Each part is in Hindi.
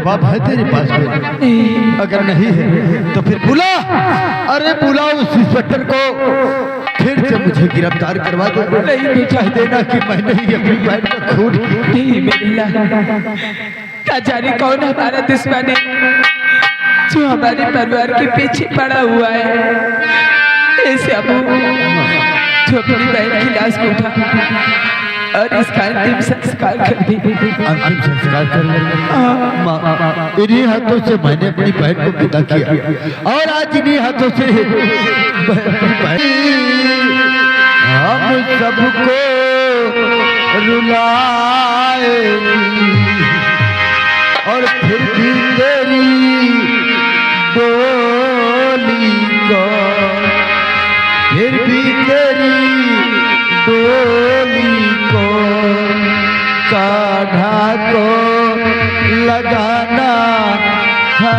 जवाब है तेरे पास कोई? अगर नहीं है तो फिर बुला, अरे बुला उस इंस्पेक्टर को, फिर से मुझे गिरफ्तार करवा दे। नहीं कह देना कि मैंने ही अपनी बहन का खून नहीं मेरे लाला, क्या जाने कौन हमारा दुश्मन है जो हमारे परिवार के पीछे पड़ा हुआ है। ऐसे अब जो अपनी बहन की लाश को उठा और इसका अंतिम संस्कार कर दे। अंतिम संस्कार कर माँ, इन्हीं हाथों से मैंने अपनी बहन को विदा किया और आज इन्हीं हाथों से हम सबको रुलाएगी और फिर भी तेरी डोली को, फिर भी तेरी डोली को काढ़ा को लगाना है।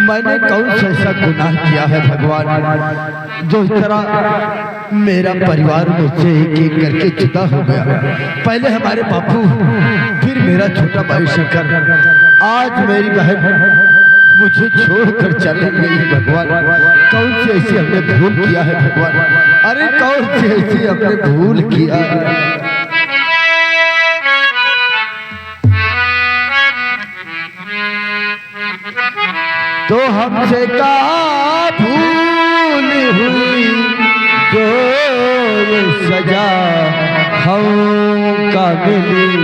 मैंने कौन सा ऐसा गुनाह किया है भगवान जो इस तरह मेरा परिवार मुझसे एक एक करके जुदा हो गया। पहले हमारे बापू, फिर मेरा छोटा भाई शंकर, आज मेरी बहन मुझे छोड़कर चले गई। भगवान कौन सी ऐसी हमने भूल किया है भगवान, अरे कौन सी ऐसी हमने भूल किया। तो हमसे का भूल हुई जो ये सजा हमका मिली।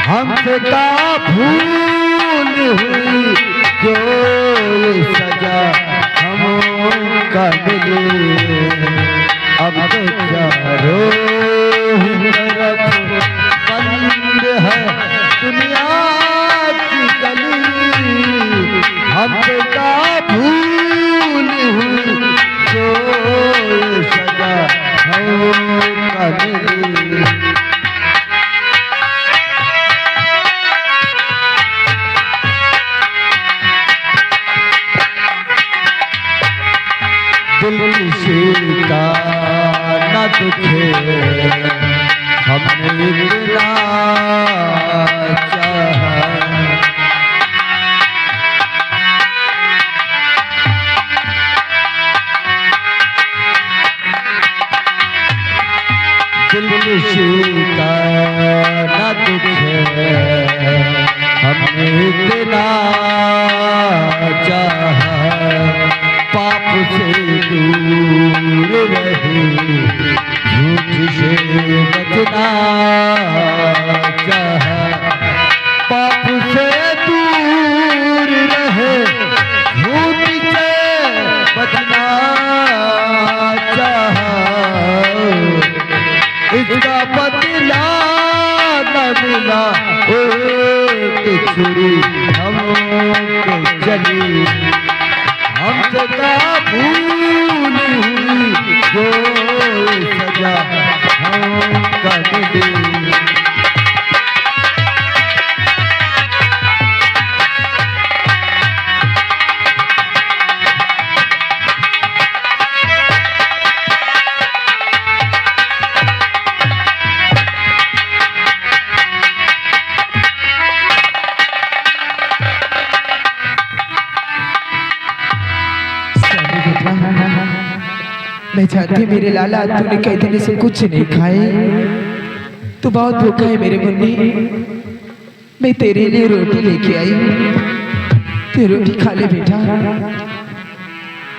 हमसे का भूल हुई जो ये सजा हमका मिली। अब तो चारों तरफ बंद है दुनिया की गली। हमसे का भूल हुई जो ये सजा हमका मिली। दिल किसी का न दुखे हमने इतना चाहा। दिल किसी का न दुखे हमने इतना चाहा। पाप से दूर रहे झूठ से बचना चाहा। पाप से दूर रहे झूठ से बचना चाहा। इसका बदला न मिला एक छुरी हमको चली। हमसे का भूल हुई जो सजा हमका मिली। मैं जानती मेरे लाला, तूने कई दिन से कुछ नहीं खाए, तू बहुत भूखा है मेरे मुन्नी। मैं तेरे लिए रोटी लेके आई, तू रोटी खा ले बेटा।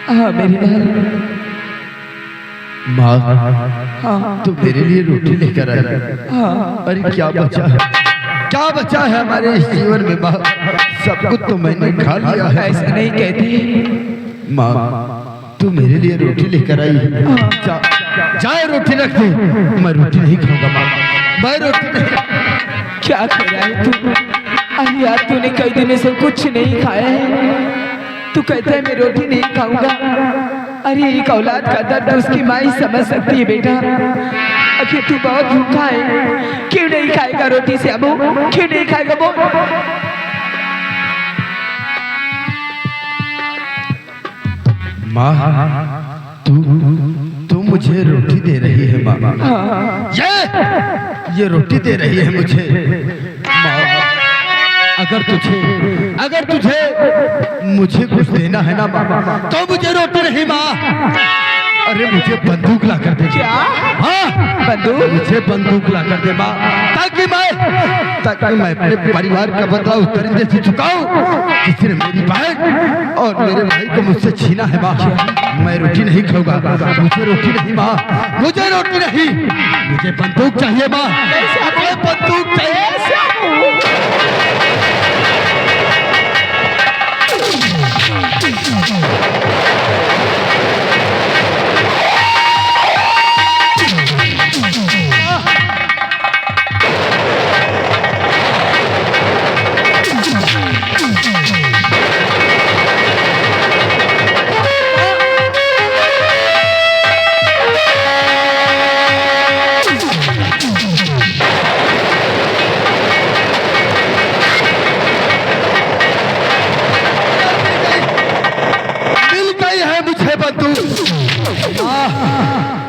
हाँ मेरी माँ हाँ तो मेरे लिए रोटी लेकर आई। हाँ अरे क्या बचा है, क्या बचा है हमारे इस जीवन में माँ? सब कुछ तो मैंने खा लिया है। ऐसा नहीं कहते। माँ तू मेरे लिए रोटी लेकर आई है, जाए रोटी रख दे। मैं रोटी नहीं खाऊंगा माँ, मैं रोटी नहीं। क्या कह रहा है तू? अरे यार तूने कई दिनों से कुछ नहीं खाया है, तू कहता है मैं रोटी नहीं खाऊंगा। अरे एक औलाद का दर्द उसकी माँ ही समझ सकती है बेटा। आखिर तू बहुत भूखा है, क्यों नहीं खाएगा रोटी से अबू? क्यों नहीं खाएगा वो? माँ तू मुझे रोटी दे रही है माँ? ये रोटी दे रही है मुझे माँ। अगर तुझे मुझे कुछ देना है ना माँ, तो मुझे रोटी नहीं माँ। अरे मुझे बंदूक ला कर दे। क्या? हाँ बंदूक? मुझे बंदूक ला कर दे माँ, ताकि मैं अपने परिवार का बदला उस दरिंदे से चुकाऊं जिसने मेरी बहन और मेरे भाई को मुझसे छीना है माँ। मैं रोटी नहीं खाऊंगा, मुझे रोटी नहीं माँ, मुझे रोटी नहीं, मुझे बंदूक चाहिए माँ, मुझे बंदूक चाहिए।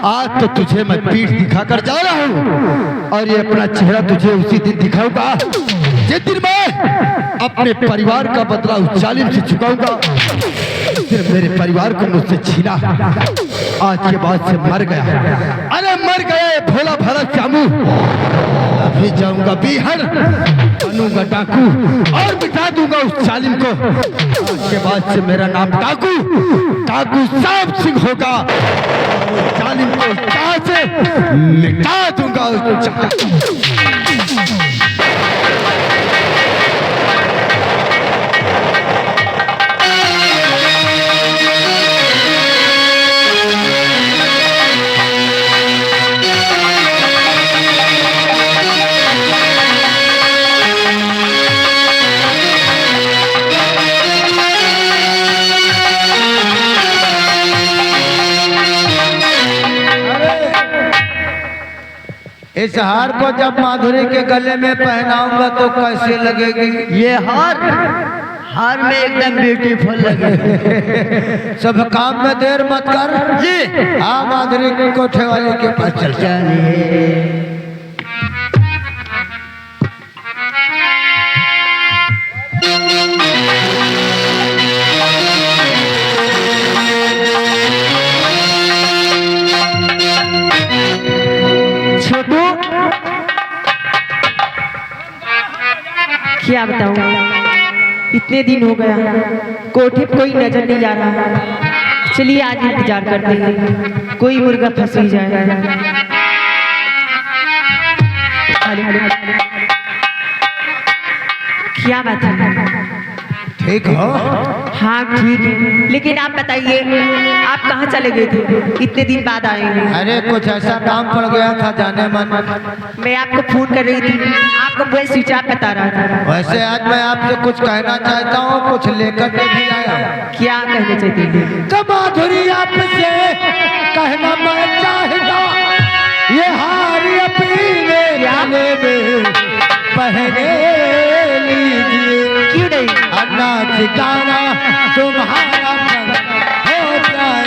आज तो तुझे मैं पीठ दिखाकर जा रहा हूँ और ये अपना चेहरा तुझे उसी दिन दिखाऊंगा जिस दिन मैं अपने परिवार का बदला उस जालिम से चुकाऊंगा जिसने मेरे परिवार को मुझसे छीना। आज के बाद से मर गया, अरे मर गए भोला भाला चामू। अभी जाऊंगा बीहड़, बनूंगा डाकू और मिटा दूंगा उस जालिम को। आज के बाद से मेरा नाम डाकू साहब सिंह होगा। जालिम को जहां से मिटा दूंगा इस हार को जब माधुरी के गले में पहनाऊंगा तो कैसे लगेगी? ये हार में एकदम ब्यूटीफुल लगेगी। सब काम में देर मत कर जी। हाँ माधुरी के कोठे वाले के पास चल चलिए। क्या बताऊं, इतने दिन हो गया कोठे पे कोई नजर नहीं आ रहा। चलिए आज इंतजार करते हैं, कोई मुर्गा फंस ही जाए। क्या बात है? ठीक हो? हाँ ठीक है, लेकिन आप बताइए आप कहाँ चले गए थे? इतने दिन बाद आए हैं। अरे कुछ ऐसा काम पड़ गया था जाने मन। मैं आपको फोन कर रही थी, आपको वही स्विच ऑफ बता रहा था। वैसे आज मैं आपसे कुछ कहना चाहता हूँ, कुछ लेकर के भी आया हूँ। क्या कहना चाहते हैं? तो माधुरी आपसे कहना मैं चाहता, ये हार अपने गले में पहने लीजिए। क्यों नहीं? नाच गाना तुम्हारा हो जाए।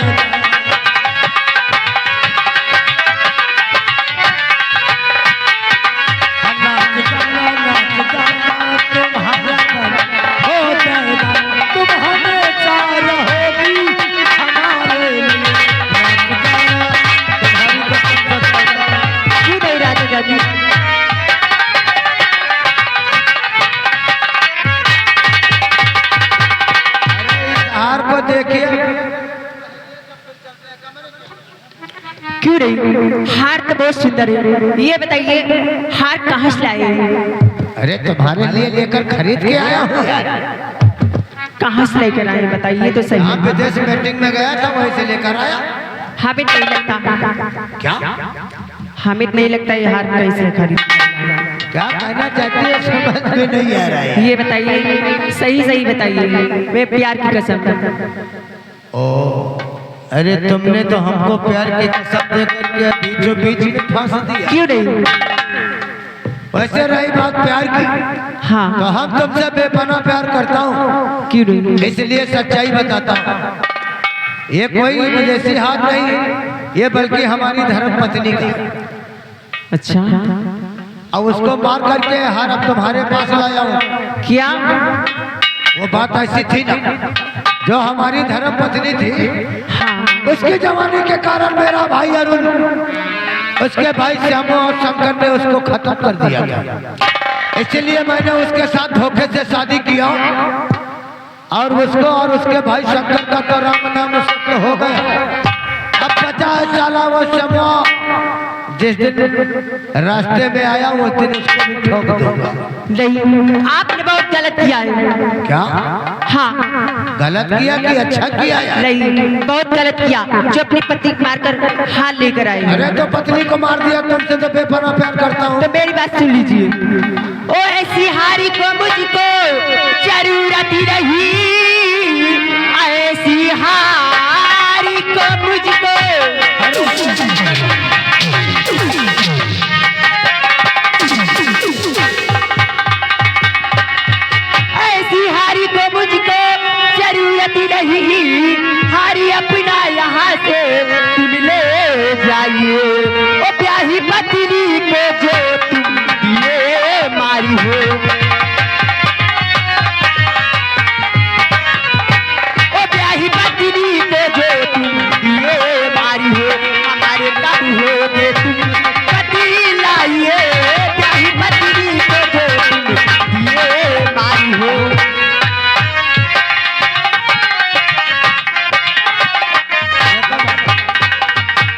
नाच गाना तुम्हारा हो जाएगा, तुम हमेशा रहोगी हमारे लिए। क्यों नहीं राजा गाजी? हार को देखिए, तो बहुत सुंदर है। ये बताइए हार कहाँ से लाए हैं? अरे तुम्हारे लिए लेकर खरीद के आया हूँ यार। कहाँ से लेकर आए बताइए तो सही। यहाँ विदेश मीटिंग में गया था, वहीं से लेकर आया। हमें नहीं लगता। क्या हमें नहीं लगता ये हार कैसे खरीद। क्या कहना चाहती है समझ में नहीं आ रहा है। ये बताइए सही सही बताइए, मैं प्यार की कसम। ओ अरे तुमने तो हमको प्यार की कसम दे करके बीचों बीच में फांस दिया। क्यों नहीं? वैसे रही बात प्यार की, हाँ तो हम तुमसे बेपनाह प्यार करता हूँ, क्यों नहीं? इसलिए सच्चाई बताता हूँ। ये कोई विदेशी हाथ नहीं, ये बल्कि हमारी धर्म पत्नी का। अच्छा अब उसको मार करके हार अब तुम्हारे पास लाया हूँ। क्या? वो बात ऐसी थी ना, जो हमारी धर्म पत्नी थी, हाँ उसके जमाने के कारण मेरा भाई अरुण, उसके भाई श्यामू और शंकर ने उसको खत्म कर दिया था। इसलिए मैंने उसके साथ धोखे से शादी किया और उसको और उसके भाई शंकर का तो राम नाम सत्य हो गया। अब 50 साल वो श्यामू जिस दिन रास्ते में आया उस दिन उसको भी ठोक दूंगा। नहीं, आपने बहुत गलत किया है। क्या हाँ गलत किया कि अच्छा किया यार? नहीं, बहुत गलत किया जो अपनी पत्नी को मारकर हार लेकर आए। अरे तो पत्नी को मार दिया, तुमसे तो बेपनाह प्यार करता हूँ। तो मेरी बात सुन लीजिए। ओ ऐसी हारी को मुझको जरूरत रही, ऐसी हारी को मुझको ऐसी हारी को मुझको जरूरत नहीं, हारी अपना यहाँ से तुम ले जाइए। ओ प्यारी पत्नी को जो तुम दिए मारी हो, ओ प्यारी पत्नी को जो तुम दिए मारी हो, हमारे कब होगे तुम पति लाइए। प्यारी पत्नी को जो तुम दिए मारी हो।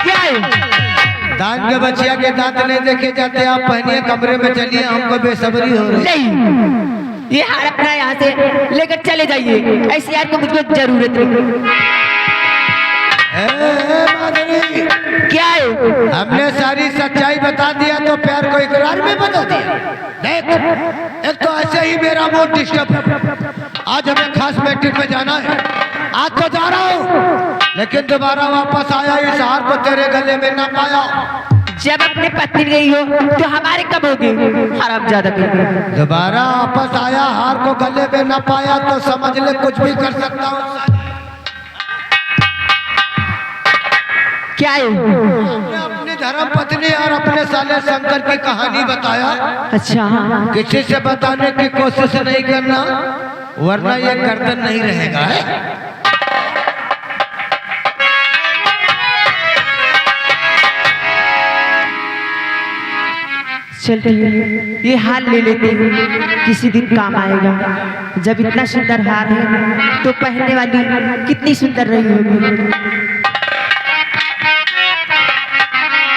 क्या है? दान के बचिया के दांत नहीं देखे जाते। आप पहनिए, कमरे में चलिए, हमको बेसब्री हो रही है। नहीं, ये हार अपना यहाँ से लेकर चले जाइए। ऐसी यार को मुझको जरूरत नहीं। माधुरी, क्या है? हमने सारी सच्चाई बता दिया तो प्यार को इकरार में बता दिया। देख, एक तो ऐसे ही मेरा मूड डिस्टर्ब है। आज हमें खास मीटिंग में जाना है, आज तो जा रहा हूँ, लेकिन दोबारा वापस आया इस हार को तेरे गले में ना पाया। जब अपने पत्नी गई हो तो हमारे कब होगी? हराम ज्यादा दोबारा वापस आया, हार को गले में ना पाया तो समझ ले कुछ भी कर सकता हूँ। क्या है? हमने अपनी धर्म पत्नी और अपने साले शंकर की कहानी बताया। अच्छा किसी से बताने की कोशिश नहीं करना, वरना ये गर्दन नहीं रहेगा है? चलती ये हार ले लेते हैं, किसी दिन काम आएगा। जब इतना सुंदर हार है तो पहनने वाली कितनी सुंदर रही होगी।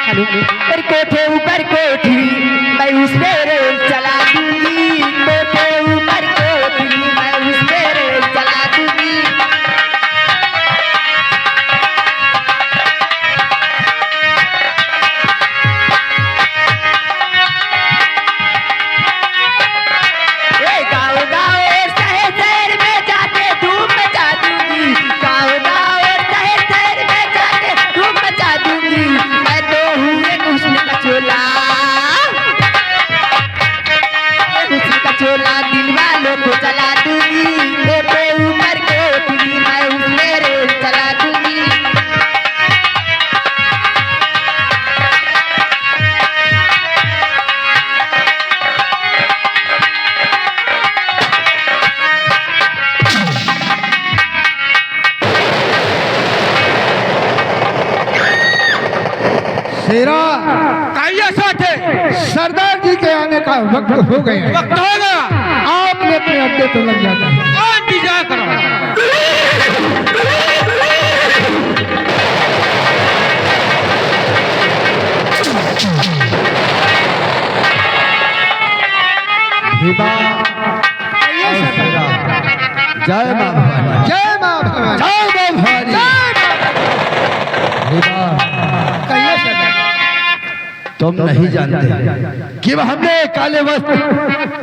हेलो, ऊपर कोठे ऊपर कोठी मैं उस पे रेल चला दूंगी। कोठे ऊपर कोठी मैं उस पे रेल चला दूंगी। गाँव गाँव शहर शहर में जाके धूम मचा दूंगी। गाँव गाँव शहर शहर में जाके धूम मचा दूंगी। मैं तो हूँ एक हुस्न का चोला, हुस्न का चोला दिल वालों को चला दूंगी। कोठे ऊपर कोठी मैं उसमें रेल चला दूंगी। शेरा, साथे सरदार जी के आने का वक्त हो गया। वक्त हो गया, आपने अपने अड्डे तो लग जाता है। और इंतजार करो। हिमा जय माँ भवानी, जय माँ भवानी, जय माँ भवानी। हिमा कहिए सरदार। तुम नहीं जानते कि वह हमने काले वस्त्र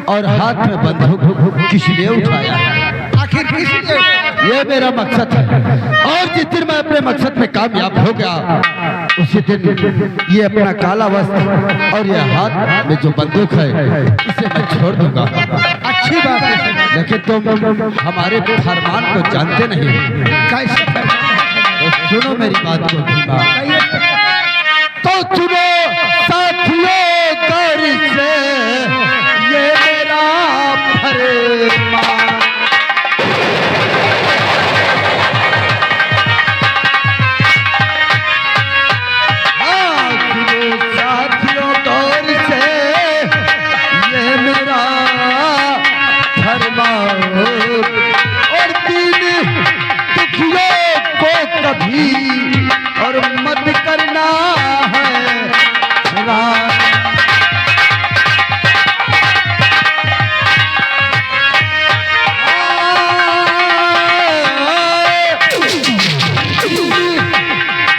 और हाथ में बंदूक किस लिए उठाया है। आखिर किस लिए? ये मेरा मकसद है और जिस दिन मैं अपने मकसद में कामयाब हो गया उसी दिन ये अपना काला वस्त्र और ये हाथ में जो बंदूक है इसे मैं छोड़ दूंगा। अच्छी बात है सरदार। लेकिन तुम हमारे फरमान को जानते नहीं। कैसे तो सुनो मेरी बात को भीमा। कहिए सरदार। तो सुनो साथियों गौर से ये मेरा फरमान। हाँ, सुनो साथियों गौर से ये मेरा फरमान। और तीन दुखियों को कभी और मत करना है रात।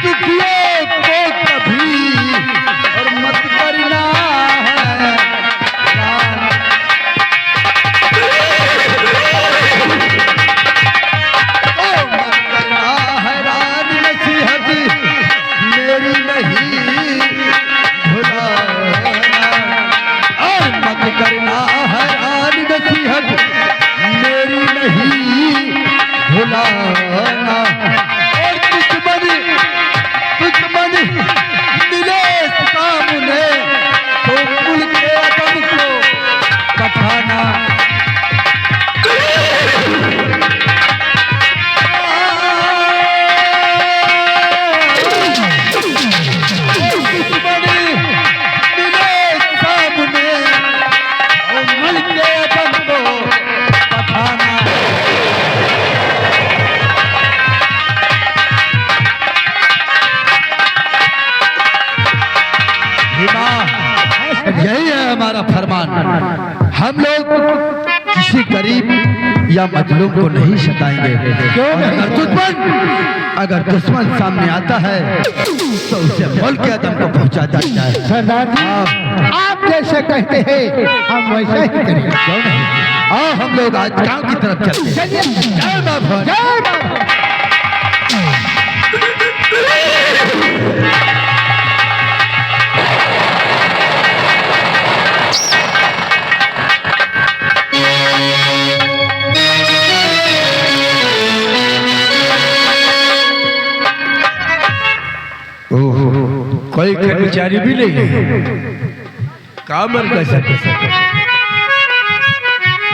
दुखियों को कभी और मत करना है रात। ओ मत करना है रात, नसीहत मेरी नहीं भुलाना। और मत करना है रात, नसीहत मेरी नहीं भुलाना। और दुश्मन मिले सामने तो कुल के अदब को पठाना। दुश्मन मिले सामने और कुल के अदब को पठाना। हिमा, यही है हमारा फरमान। हम लोग किसी गरीब या मजलूम को नहीं सताएंगे। अगर दुश्मन सामने आता है तो उसे मुल्क के आदम को पहुंचा जाए। सरदार जी, आप जैसे कहते हैं हम वैसे ही करेंगे। क्यों नहीं? आओ हम लोग आज गांव की तरफ चलते हैं। जय मां भवानी। जय माँ। कोई कर्मचारी भी नहीं है कामर का सकता।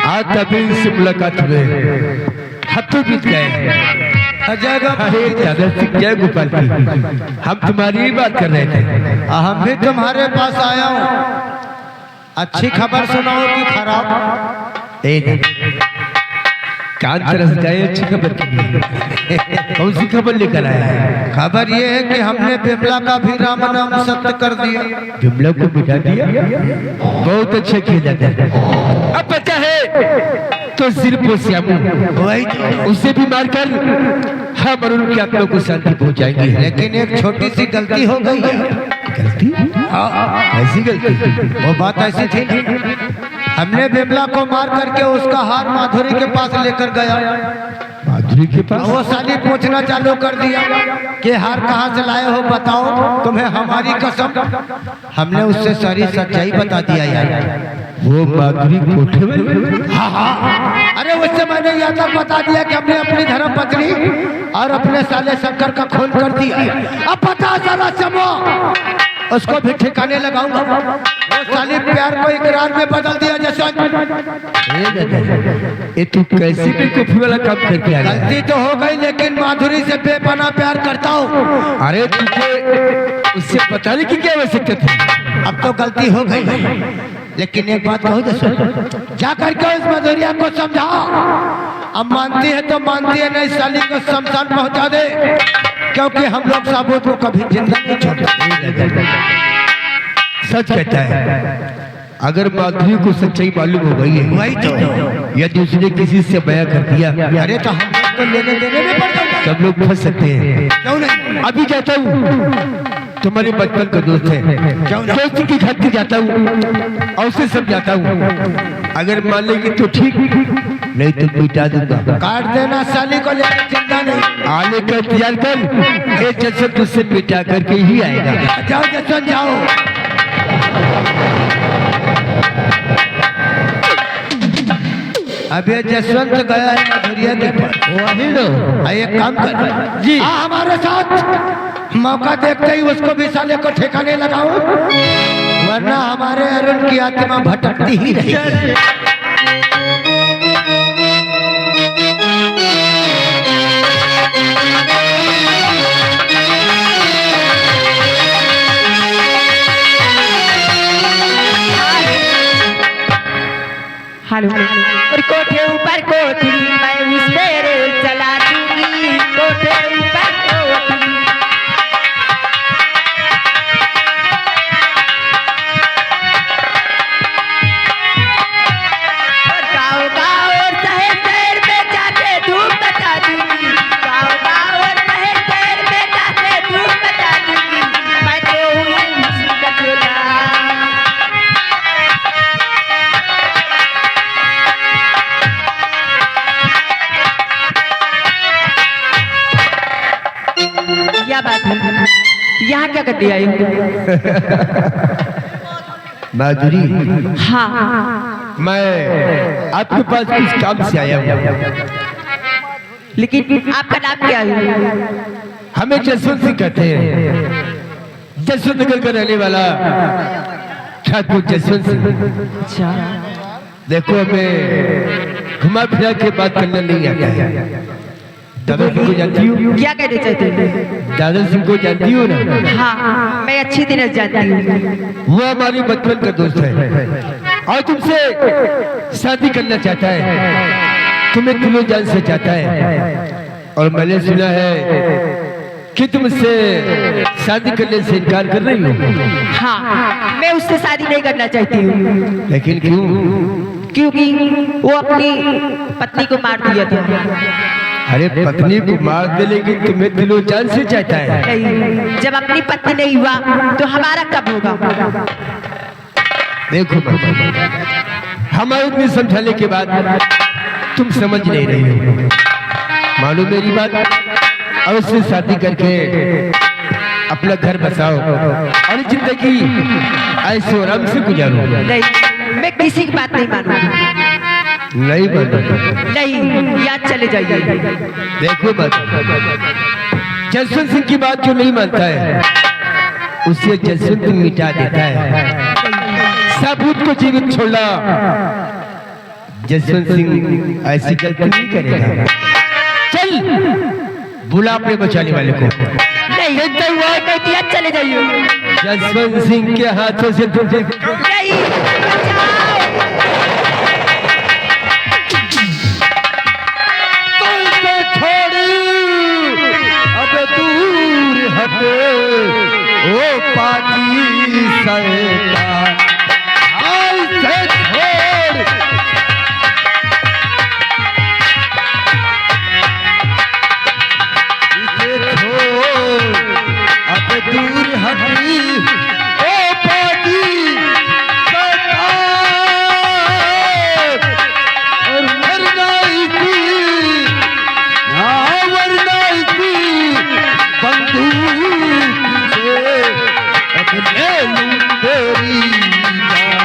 आज तभी से मुलाकात हुए हफ्तों बीत गए। दादा से क्या गोपाल की, हम तुम्हारी ही बात कर रहे थे। हम भी तुम्हारे पास आया हूँ। अच्छी खबर सुनाओ कि खराब? कान तरस गए अच्छी खबर के लिए। कौन सी खबर लेकर आया है? खबर ये है कि हमने बिमला का भी राम नाम सत्य कर दिया। बिमला को मिटा दिया? बहुत अच्छा किया जाता है। अब बचा है तो सिर्फ वो श्यामू, वही उसे भी मारकर हम और उनके आत्मा को शांति पहुंचाएंगे। लेकिन एक छोटी सी गलती हो गई है। गलती? ऐसी गलती? वो बात ऐसी थी ना, हमने बिमला को मार करके उसका हार माधुरी के पास लेकर गया। माधुरी के पास? वो साली पूछना चालू कर दिया कि हार कहाँ से लाए हो, बताओ तुम्हें हमारी कसम। हमने उससे सारी सच्चाई बता दिया यार। वो माधुरी कोठे में? हाँ हाँ, अरे उससे मैंने यह तक बता दिया कि हमने अपनी धर्म पत्नी और अपने साले शंकर का खून कर दिया। अब पता चला चमो उसको भी ठिकाने लगाऊंगा। वो साली प्यार को इकरार में बदल दिया जैसा। ये तू कैसे बेवकूफी वाला काम करके आ गया? गलती तो हो गई, लेकिन माधुरी से बेपनाह प्यार करता हूँ। अरे तुझे उससे बताने की क्या आवश्यकता थी? अब तो गलती हो गई, लेकिन एक बात कहूँ तो जा करके उस मधुरिया को समझा। अब मानती है तो मानती है, नहीं साली को शमशान पहुंचा दे, क्योंकि हम लोग साबुत को कभी जिंदा नहीं छोड़ते। सच कहता है। अगर माधुरी को सच्चाई मालूम हो गई है, वही तो। या दूसरे किसी से बयां कर दिया, अरे तो हम लोग तो लेने देने में पड़ जाएंगे। सब लोग फंस सकते हैं। क्यों नहीं? अभी जाता हूँ, तुम्हारे बचपन का दोस्त है, क्यों नहीं? दोस्त की खातिर जाता हूँ और उसे समझाता हूँ। अगर मान लेगी तो ठीक, नहीं तो पिटा दूंगा। काट देना साली को, लेकर चिंता नहीं। आने का इंतजार कर, एक जैसे तुझसे पिटा करके ही आएगा। जाओ जसवंत जाओ। अबे जसवंत गया है मधुरिया के पास। वही ना। एक काम कर जी। आ हमारे साथ, मौका देखते ही उसको भी साले को ठिकाने लगाओ, वरना हमारे अरुण की आत्मा भटकती ही रहेगी। हेलो। और कोठे ऊपर कोठी मैं उस पर चला दूंगी, कोठे ऊपर कोठी। और गाँव और शहर शहर में जाके धूम मचा दूंगी, गाँव और शहर शहर में जाके धूम मचा दूंगी। मैं तो हूँ उसका चोला। क्या बात है, यहाँ क्या करती आई? माधुरी, हाँ, मैं आपके पास कुछ काम से आया हूँ। लेकिन आपका नाम क्या है? हमें जसवंत सिंह कहते हैं, जसवंत नगर का रहने वाला ठाकुर जसवंत सिंह। अच्छा, देखो, हमें घुमा फिरा के बात करना नहीं आता है। दादा सिंह को जानती हो? क्या कहना चाहते हैं? दादा सिंह को जानती हो ना? हाँ, मैं अच्छी तरह जानती हूँ। वो हमारी बचपन का दोस्त है और तुमसे शादी करना चाहता है, तुम्हें दिलो जान से चाहता है। और मैंने सुना है कि तुम उससे शादी करने से इनकार कर रही हो। हाँ, मैं उससे शादी नहीं करना चाहती हूँ। लेकिन क्यों? क्योंकि वो अपनी पत्नी को मार दिया था। अरे पत्नी को मार दे, लेकिन तुम्हें दिलो जान से चाहता है। नहीं, जब अपनी पत्नी नहीं हुआ तो हमारा कब होगा? देखो हमारे इतने समझाने के बाद तुम समझ नहीं रही हो। मानो मेरी बात, और उससे शादी करके अपना घर बसाओ और जिंदगी ऐसे आराम से गुजारो। नहीं, मैं किसी की बात नहीं मानूंगी। नहीं बनो। नहीं, याद चले जाइए। देखो बात, जसवंत सिंह की बात जो नहीं मानता है, उसे जसवंत मिटा देता है। सबूत को जीवित छोड़ना जसवंत सिंह ऐसी गलती नहीं करेगा। चल बुला अपने बचाने वाले को। नहीं, नहीं, याद चले जाइए। जसवंत सिंह के हाथों से तुझे नहीं, बचाओ। दूर हटे ओ पानी शैतान, ऐसे छोड़ इसे छोड़, अब दूर हटी ओ पानी शैतान, और मरना इसी, हाँ मरना इसी बंदूक से, अब ले लूं तेरी जान।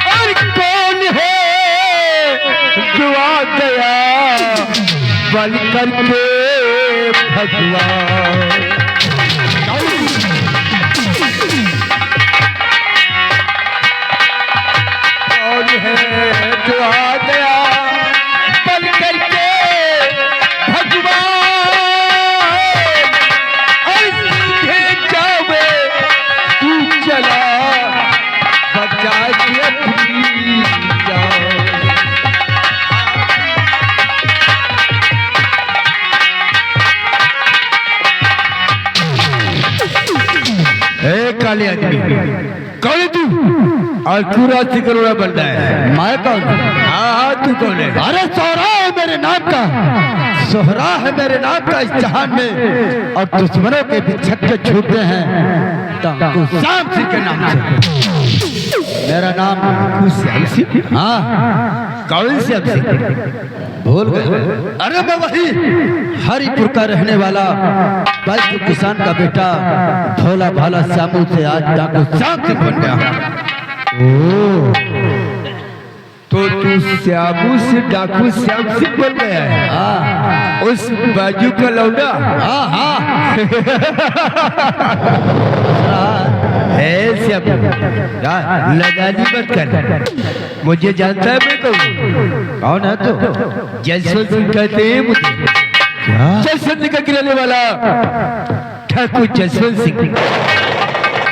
और कौन है जो आ गया बल करके भगवान? है जो आ गया बल करके भगवान, और सीधे जावे तू चला बचा के अपनी जान। कौन है तू? और क्यों रात से करोड़ा बन रहा है? मैं कौन? हाँ तू कौन है? अरे सोहरा है मेरे नाम का, सोहरा है मेरे नाम का इस जहान में, और दुश्मनों के भी छक्के छूटते हैं तो श्याम सिंह के नाम से। मेरा नाम श्याम सिंह? हाँ, कौन श्याम सिंह? भूल गए? अरे मैं वही हरिपुर का रहने वाला बैजू किसान का बेटा भोला भाला श्यामू से आज डाकू श्याम सिंह बन गया। तो तू श्यामू से डाकू श्याम सिंह बन गया है? हाँ उस बाजू का लौंडा? हाँ हाँ है श्यामू, लगानी मत कर, मुझे जानता है मैं कौन है तू? जसवंत सिंह कहते हैं मुझे। क्या? जसवंत का गिराने वाला ठाकुर जसवंत सिंह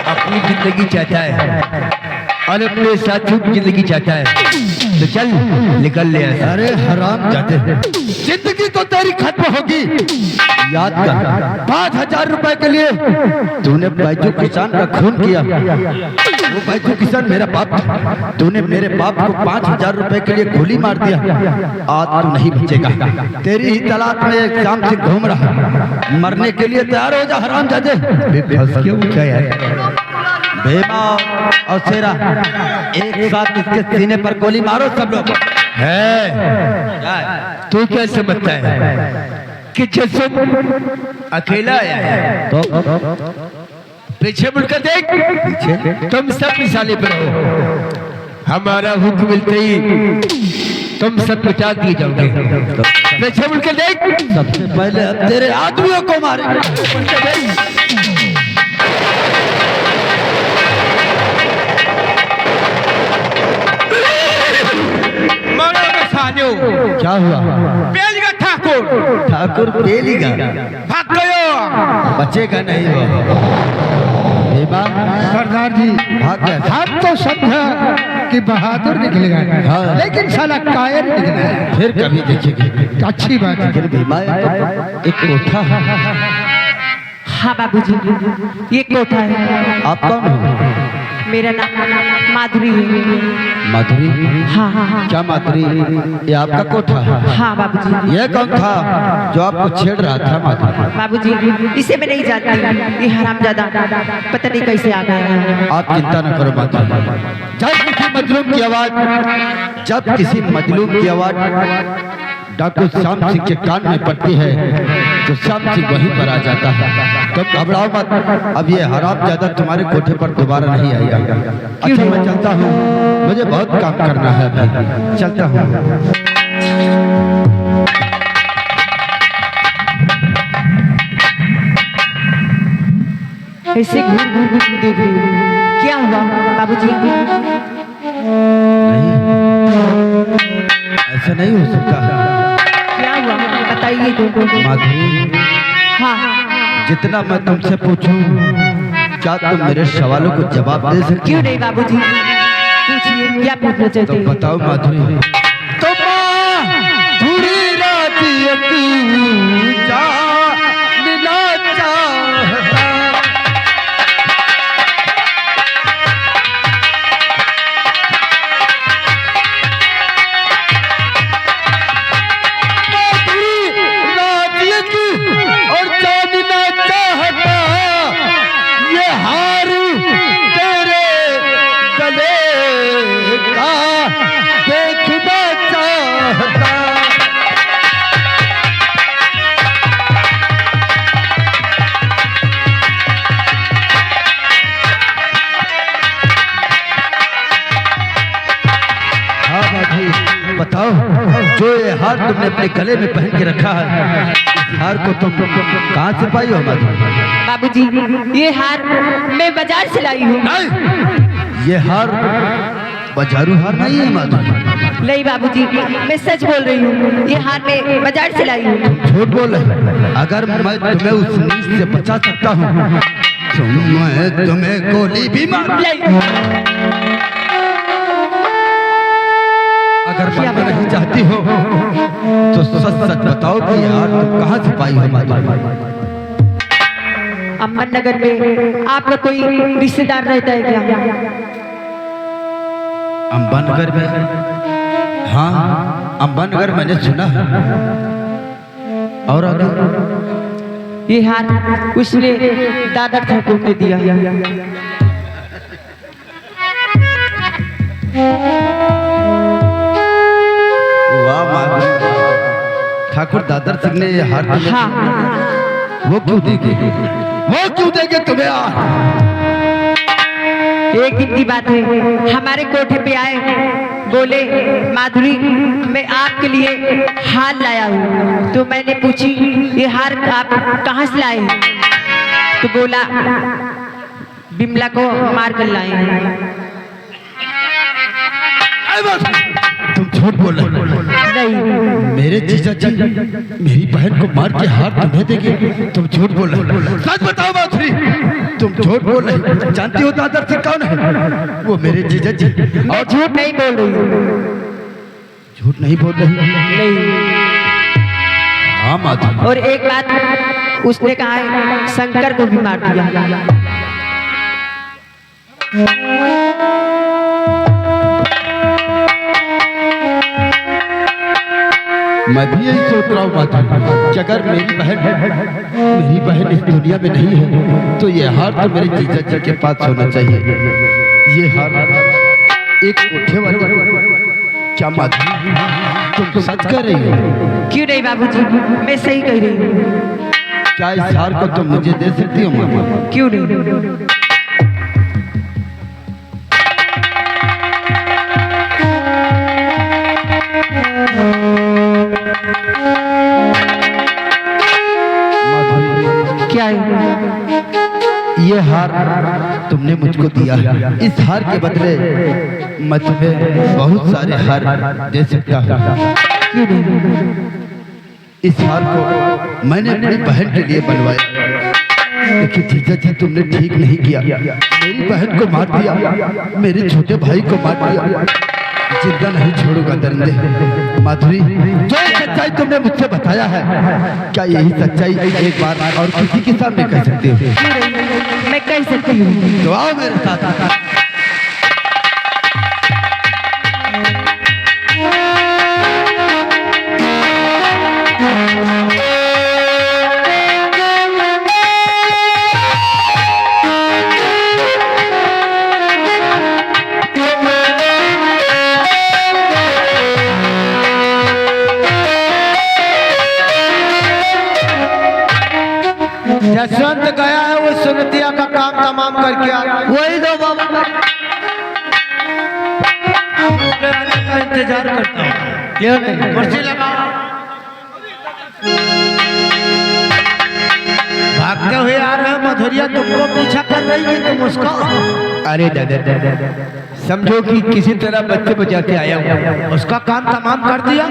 अपनी जिंदगी चाहता है और अपने साथियों की जिंदगी चाहता है, तो चल निकल ले। अरे हराम जाते, जिंदगी तो तेरी खत्म होगी। याद कर, 5,000 रुपए के लिए तूने बैजू किसान का खून किया। वो बैजू किसान मेरा बाप था, तूने मेरे बाप को 5,000 रुपए के लिए गोली मार दिया। आज तू नहीं बचेगा, तेरी ही तलाश में एक श्याम सिंह घूम रहा। मरने के लिए तैयार हो जा हराम जाते। भीमा और शेरा एक साथ इसके सीने पर गोली मारो सब लोग। है तू क्या समझता है कि जसवंत अकेला आया है? तो पीछे मुड़कर देख, पीछे तुम सब मिसाले पर हो। हमारा हुक्म मिलते ही तुम सब मिटा दिए जाओगे। पीछे मुड़कर देख। सबसे पहले अब तेरे आदमियों को मारे। क्या हुआ? बेलगा ठाकुर, ठाकुर बेलीगा भाग गयो। बचेगा नहीं वो। भीमा सरदार जी, भाग गया। हम तो समझा कि बहादुर निकलेगा, हाँ। लेकिन साला कायर निकला है। फिर कभी देखेंगे। अच्छी बात है। फिर भीमा एक कोठा है। हाँ बाबूजी, ये कोठा है। आप कौन हो? मेरा नाम माधुरी है। माधुरी? हाँ हाँ हाँ क्या माधुरी, ये आपका कोठा है? हाँ बाबूजी। ये कौन था जो आपको छेड़ रहा था? माधुरी बाबूजी, इसे मैं नहीं जानती, ये हरामजादा पता नहीं कैसे आ गया है। आप चिंता न करो माधुरी। जब किसी मजलूम की आवाज, जब किसी मजलूम की आवाज डाकू श्याम सिंह के कान में पड़ती है तो श्याम सिंह वहीं पर आ जाता है। तुम घबराओ मत, अब ये हरामजादा तुम्हारे कोठे पर दोबारा नहीं आएगा। अच्छा मैं चलता हूँ, मुझे बहुत काम करना है अभी, चलता हूँ। ऐसे घूर घूर घूर देख रही हूँ, क्या हुआ बाबूजी? नहीं, ऐसा नहीं हो सकता। क्या हुआ बताइए तो। माधुरी, हाँ, जितना मैं तुमसे पूछूं, क्या तुम मेरे सवालों को जवाब दे सकती? क्यों नहीं बाबूजी, पूछिए क्या पूछना चाहते तो हैं? बताओ माधुरी। तो थोड़ी रात और जानना चाहता, ये हार तेरे गले का देखना चाहता। हाँ बाजी, बताओ, जो ये हार तुमने अपने गले में पहन के रखा है, इस हार को तुम कहाँ से पाई हो माधुरी? बाबूजी, ये हार मैं बाजार से लाई हूँ। नहीं, ये हार बाजारू हार नहीं है माधुरी। नहीं बाबूजी, मैं सच बोल रही हूँ, ये हार मैं बाजार से लाई हूँ। झूठ बोल रहे। अगर मैं तुम्हें उस नीच से बचा सकता हूँ तो मैं तुम्हें गोली भी मार। अगर मारना नहीं चाहती हो तो सच सच बताओ कि यार तुम कहाँ से पाई हो माधुरी? अम्बन नगर में आपका कोई रिश्तेदार रहता है क्या? अंबानगर में? हाँ, अंबानगर मैंने सुना है। और आगे? ये हार उसने दादा ठाकुर ने दिया। वाह माधुरी, ठाकुर दादर सिंह ने ये हार तुम्हें हाँ, वो क्यों देंगे? वो क्यों देंगे तुम्हें हार? एक दिन की बात है, हमारे कोठे पे आए, बोले माधुरी मैं आपके लिए हार लाया हूँ। तो मैंने पूछी ये हार आप कहाँ से लाए हैं? तो बोला बिमला को मार कर लाए हैं। तुम झूठ बोल रहे हो। नहीं, मेरे जीजा जी मेरी बहन को मार के हार तुम्हें देंगे? तुम झूठ बोल रहे हो। सच बताओ माधुरी, तुम झूठ बोल रहे हो। जानती हो दादर सिंह कौन है? वो मेरे जीजा जी। मैं झूठ नहीं बोल रही हूँ। झूठ नहीं बोल रही? नहीं। हाँ माधुरी। और एक बात उसने कहा है शंकर को भी मार दिया। मैं भी यही सोच रहा हूँ माधुरी कि अगर मेरी बहन इस दुनिया में नहीं है तो ये हार तो मेरे जीजा जी के पास होना चाहिए। ये हार एक कोठे वाले। क्या माधुरी तुम सच कह रही हो? क्यों नहीं बाबूजी, मैं सही कह रही हूँ। क्या इस हार को तुम मुझे दे सकती हो माधुरी? क्यों नहीं? क्या है? ये हार तुमने मुझको दिया है। इस हार के बदले मैं तुम्हें बहुत सारे हार दे सकता हूँ। क्यों नहीं? इस हार को मैंने अपनी बहन के लिए बनवाया, लेकिन जीजा जी तुमने ठीक नहीं किया। मेरी बहन को मार दिया, मेरे छोटे भाई को मार दिया। जिंदा नहीं छोड़ूंगा दरिंदे। माधुरी, जो सच्चाई तुमने मुझसे बताया है, क्या यही सच्चाई एक बार और किसी के सामने कह सकते हो? मैं कह सकती हूँ। तो आओ मेरे साथ। जसवंत गया है वो सुनतिया का काम तमाम करके आ। वही दो बाबा, का इंतजार करता हूँ। क्यों नहीं? कुर्सी लगाओ। भागते हुए आ रहे हैं, मधुरिया तुमको पीछा कर रही है, तुम उसका। अरे दादा समझो कि किसी तरह बच्चे बचाते आया हूँ। उसका काम तमाम कर दिया।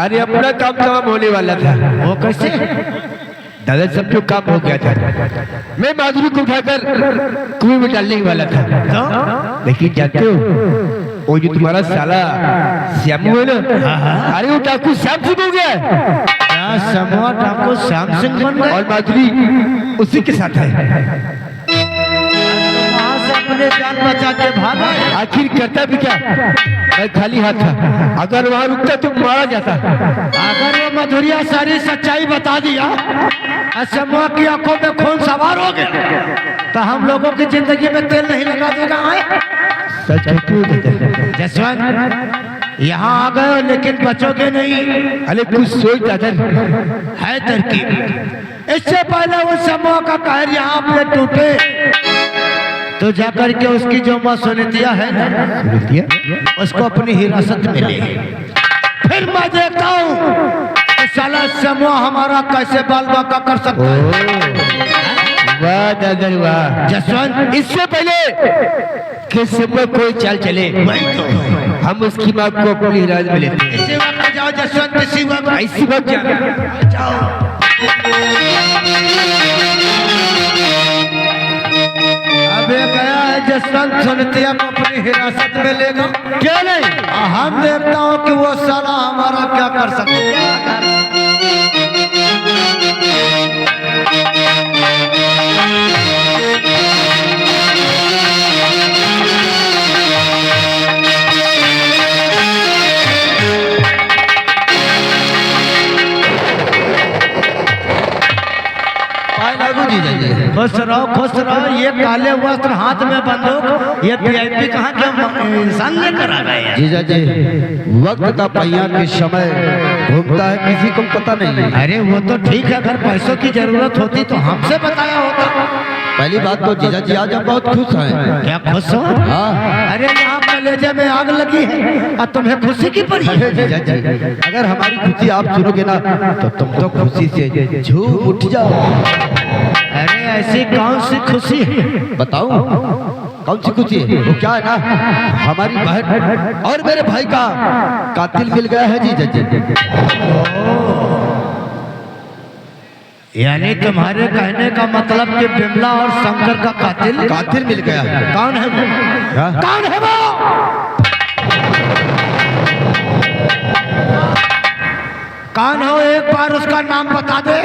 अरे अपना काम तमाम होने वाला था। वो कैसे? दादा समझो काम हो गया था। मैं माधुरी को उठाकर कुएं में डालने वाला था। लेकिन जानते हो वो जो तुम्हारा साला श्यामू है ना, अरे वो डाकू श्याम सिंह हो गया है। समूह डाकू श्याम सिंह बन गए। और माधुरी उसी के साथ है। वहाँ से अपने जान बचा के भागा। आखिर करता भी क्या? मैं खाली हाथ था। अगर वहाँ रुकता तो मारा जाता। अगर वो मधुरिया सारी सच्चाई बता दिया और समूह की आंखों में खून सवार हो गया तो हम लोगों की जिंदगी में तेल नहीं लगा देगा। आए सच है जसवंत, यहाँ आ गए हो लेकिन बचोगे नहीं। अरे कुछ सोच दादा है तरकीब। इससे पहले उस समूह का कहर यहाँ अपने टूटे तो जाकर के उसकी जो माँ सुनितिया है ना, उसको अपनी हिरासत में ले। फिर मैं देखता हूँ कि साला समूह हमारा कैसे बाल बाका कर सकता है। वाह दादा वाह। जसवंत, इससे पहले कि समय कोई चाल चले वही तो हम उसकी माँ को अपनी हिरासत में लेते हैं। इसी वक्त जाओ जसवंत, इसी वक्त। ऐसी बात क्या? जाओ। अब ये गया है जसवंत सुनतिया को अपनी हिरासत में लेगा। क्या नहीं? हम देखता हूँ कि वो साला हमारा क्या कर सकता है। जीजा जी। खुश रहो। ये काले वस्त्र हाथ में बंदूक, ये वीआईपी कहाँ के इंसान लेकर आ गए हैं? जीजा जी, वक्त का पहिया किस समय घूमता है किसी को पता नहीं। अरे वो तो ठीक है, अगर पैसों की जरूरत होती तो हमसे बताया होता। पहली बात तो जीजा जी आज हम बहुत खुश हैं। क्या खुश हो? हाँ। अरे यहाँ कलेजे में आग लगी है और तुम्हें खुशी की पड़ी है। जीजा जी, अगर हमारी खुशी आप सुनोगे ना तो तुम तो खुशी से झूम उठ जाओ। अरे ऐसी कौन सी खुशी है? बताओ कौन सी खुशी है? वो क्या है ना, हमारी बहन और मेरे भाई का कातिल मिल गया है जीजा जी। यानी तुम्हारे कहने का मतलब कि बिमला और शंकर का कातिल मिल गया है। कौन है वो? हाँ? कौन है वो? कौन हो? एक बार उसका नाम बता दे,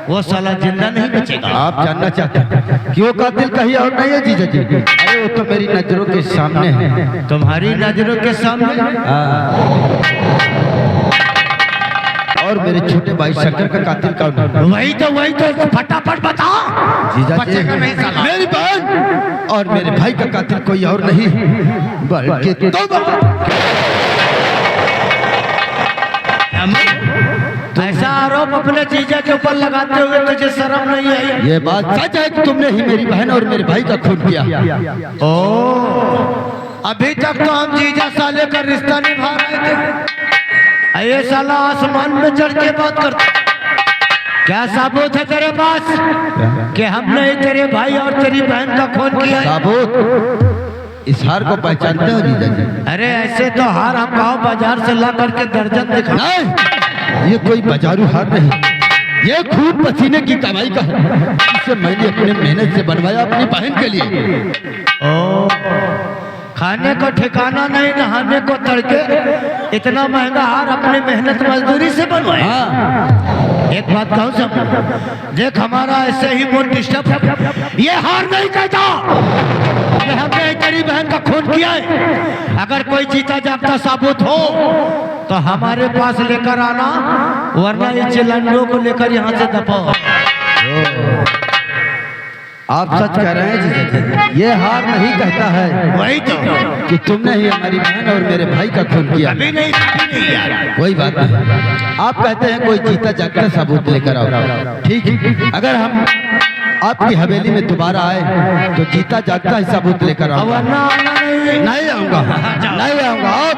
वो साला जिंदा नहीं बचेगा। आप जानना चाहते हैं कि वो कातिल कहीं और नहीं है जीजा जी? अरे वो तो मेरी नजरों के सामने है। तुम्हारी नजरों के सामने? और मेरे छोटे भाई शंकर का कातिल कौन है? वही तो फटाफट बता। जीजा जी, बचेगा नहीं साला। मेरी बहन और मेरे भाई का कातिल कोई और नहीं बल्कि ऐसा आरोप अपने जीजा के ऊपर लगाते हुए तुझे शर्म नहीं आई? ये बात सच है कि तुमने ही मेरी बहन और मेरे भाई का खून किया। ओ, अभी तक तो हम जीजा साले का रिश्ता निभा रहे थे, ये साला आसमान में चढ़ के बात करता। क्या सबूत है तेरे पास कि हमने ही तेरे भाई और तेरी बहन का खून किया? सबूत? इस हार को पहचानते हो जीजा जी? अरे ऐसे तो हार हम गाँव बाजार से ला करके दर्जन दिखा। नहीं, ये कोई बाजारू हार नहीं, ये खून पसीने की कमाई का है। इसे मैंने अपने मेहनत से बनवाया अपनी बहन के लिए। ओ, खाने को ठिकाना नहीं, नहाने को तड़के, इतना महंगा हार अपनी मेहनत मजदूरी से बनवाया। हाँ। एक बात कहूँ सब, देख हमारा ऐसे ही मूड डिस्टर्ब है। ये हार नहीं कहता कि हमने तेरी बहन का खून किया है। अगर कोई जीता जागता साबुत हो तो हमारे पास लेकर आना, वरना ये चिलंडों को लेकर यहाँ से दबाओ। आप सच कह रहे हैं जीजा जी, ये हार नहीं कहता है वही तो कि तुमने ही हमारी बहन और मेरे भाई का खून किया। कभी नहीं यार। कोई बात नहीं, आप कहते हैं कोई जीता जागता सबूत लेकर आओ। ठीक है, अगर हम आपकी हवेली में दोबारा आए तो जीता जागता ही सबूत लेकर आओ। वरना नहीं आऊंगा, नहीं आऊंगा। आप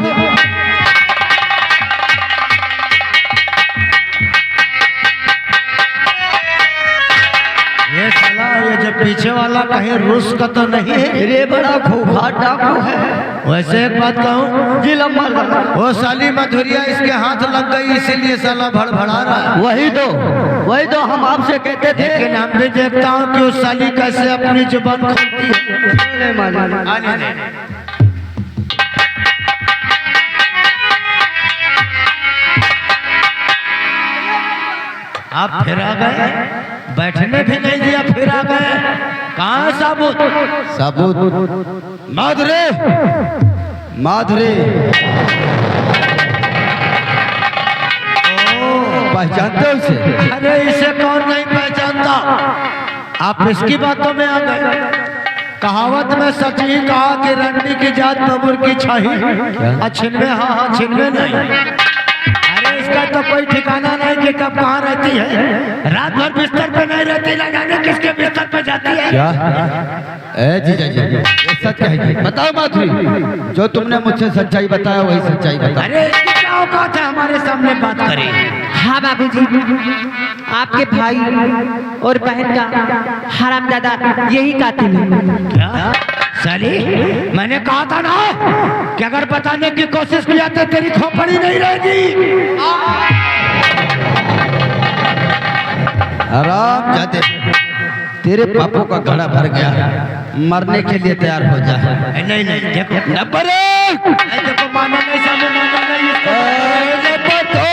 ये साला, ये जो पीछे वाला कहीं रूस का तो नहीं है? अरे बड़ा खूंखार डाकू है। वैसे एक बात कहूँ, जी लम्बा वो साली मधुरिया इसके हाथ लग गई, इसीलिए साला भड़भड़ा रहा है। वही तो हम आपसे कहते थे। लेकिन हम भी देखता हूँ कि उस साली कैसे अपनी जुबान खोलती है। आने दे। आप फिर आ गए, बैठने भी नहीं दिया, फिर आ गए। कहाँ है साबुत? सबूत माधुरी, माधुरी पहचानते हो इसे? अरे इसे कौन नहीं पहचानता? आप इसकी बातों में आ गए। कहावत में सच ही कहा कि रंडी की जात बबुर की छाही, छिनवे हाँ छिनवे नहीं। अरे इसका तो कोई ठिकाना नहीं कि कब कहाँ रहती है। रात भर बिस्तर पे नहीं रहती, ना जाने किसके बिस्तर पे जाती है। क्या ए जीजा जी, ये सच कहेगी? बताओ माधुरी, जो तुमने मुझसे सच्चाई बताया वही सच्चाई बताओ। अरे इसकी क्या औकात है हमारे सामने बात करे? हाँ बाबूजी, आपके भाई और बहन का हरामजादा यही कातिल है। क्या साली, मैंने कहा था ना कि अगर बताने की कोशिश किया तो तेरी खोपड़ी नहीं रहेगी। आराम जाते, तेरे पापों का घड़ा भर गया, मरने के लिए तैयार हो जा। नहीं नहीं, देखो नंबर एक, देखो, माना नहीं सामने, माना नहीं इसको। नंबर दो,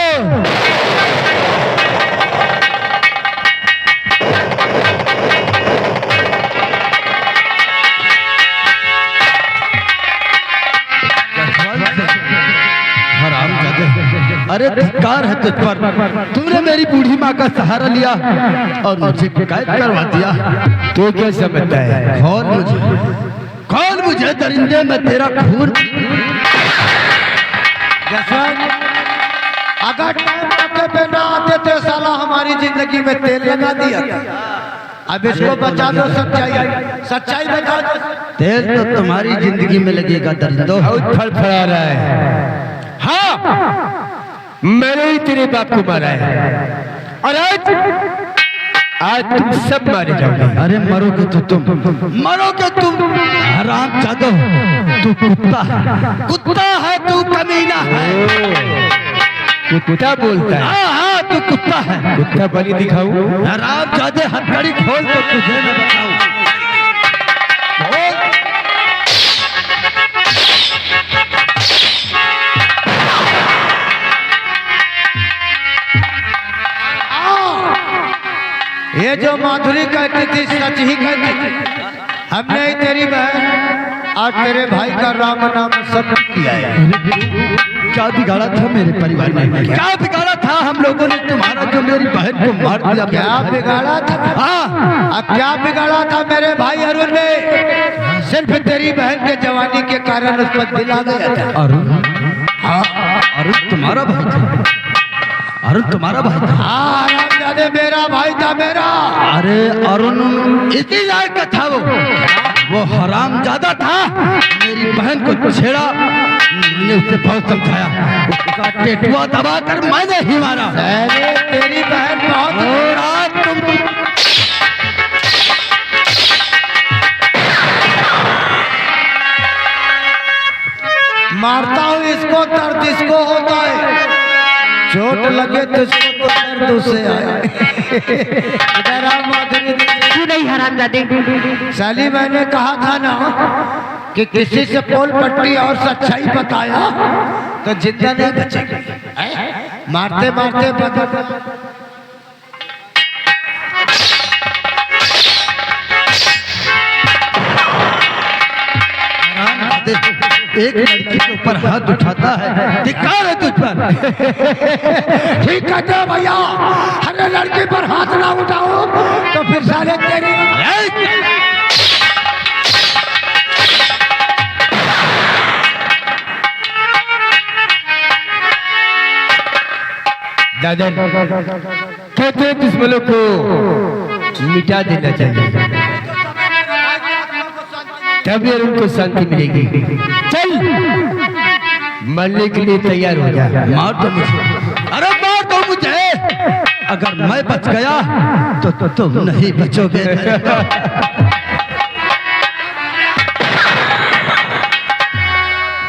हराम जाते, अरे धिक्कार है तुझ पर। तूने मेरी बूढ़ी माँ का सहारा लिया और मुझे कैद करवा दिया। तो क्या समझता है? कौन मुझे दरिंदे में तेरा खून। जसवंत, अगर टाइम मौके पे ना आते तो साला हमारी जिंदगी में तेल लगा दिया। अब इसको बचा दो, सच्चाई बता दो। तेल तो तुम्हारी जिंदगी में लगेगा दरिंदो। बहुत फड़फड़ा रहा है। हाँ, मैंने ही तेरे बाप को मारा है और आज तुम सब मारे जाओगे। अरे मरोगे तो तुम हराम जादो। तू कुत्ता है तू कमीना है। कुत्ता बोलता है? हाँ तू कुत्ता है। कुत्ता बनी दिखाऊं? हराम जादे हथकड़ी खोल तो तुझे मैं बताऊं। ये जो माधुरी कहती थी सच ही कहती थी। हमने ही तेरी बहन और तेरे भाई का राम नाम सब किया है। क्या बिगाड़ा था मेरे परिवार ने? क्या बिगाड़ा था हम लोगों ने तुम्हारा जो मेरी बहन को मार दिया? क्या बिगाड़ा था? हाँ, अब क्या बिगाड़ा था मेरे भाई अरुण ने? सिर्फ तेरी बहन के जवानी के कारण उस पर दिल आ गया था। अरुण? हाँ, अरुण तुम्हारा भाई था? अरुण तुम्हारा भाई था? हाँ, हरामजादे मेरा भाई था मेरा। अरे अरुण इसी लायक का था वो हरामजादा था। मेरी बहन को छेड़ा, मैंने उसे बहुत समझाया, उसका टेटुआ दबाकर मैंने ही मारा। अरे तेरी बहन बहुत और आज तुम मारता हूँ इसको, दर्द इसको होता है। चोट लगे तो इसको तो दर्द उसे आए। इधर आ माधुरी। क्यों नहीं हरामजादे? साली, मैंने कहा था ना कि किसी से पोल पट्टी और सच्चाई बताया तो जिंदा नहीं बचेगी। मारते मारते बदल। एक लड़की के ऊपर हाथ उठाता है, धिक्कार है तुझ पर। ठीक कहते हो भैया, हर लड़की पर हाथ ना उठाओ तो फिर साले तेरी। दादा कहते हैं दुश्मनों को मिटा देना चाहिए, तभी उनको शांति मिलेगी। चल, मरने के लिए तैयार हो जा। मार दो मुझे, अरे मार दो मुझे। अगर मैं बच गया तो तुम नहीं बचोगे।